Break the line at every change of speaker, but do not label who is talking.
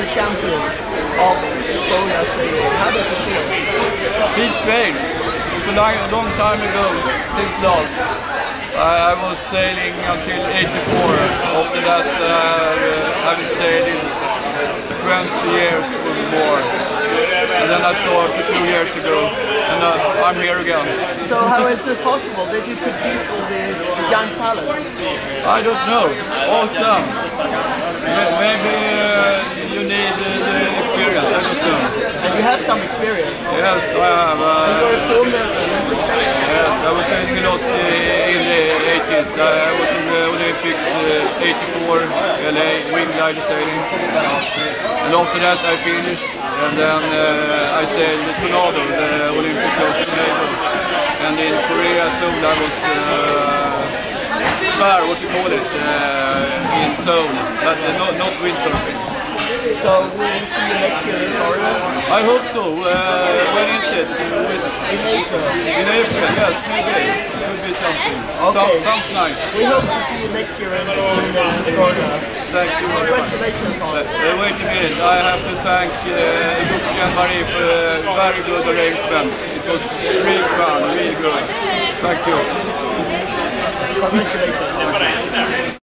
world champion of Kona sailing. How does it feel?
Feels great. It was a long time ago since last. I was sailing until 84. After that, I've been sailing 20 years or more. And then I started 2 years ago, and I'm here again.
So how is it possible? Did you compete with the young talent?
I don't know. Ask them. Maybe you need the experience. I don't know.
And you have some experience.
Yes, I have.
You were a film Olympic sailing.
Yes, I was sailing a lot in the 80s. I was in the Olympics 84, LA, wing glider sailing. And after that I finished, and then I sailed the Tornado, the Olympic Tornado. And in Korea, Seoul, I was spar, what you call it, in Seoul, but not windsurfing.
So will we see you next year in Florida?
I hope so. When is it?
In April.
In April, yes, maybe. Could be something.
Okay.
Sounds nice.
We hope to see you next year in Florida.
Thank you very much.
Congratulations on it.
Wait a minute, I have to thank Jocke and Marie for very good arrangements. It was really fun, really good. Thank you.
Congratulations.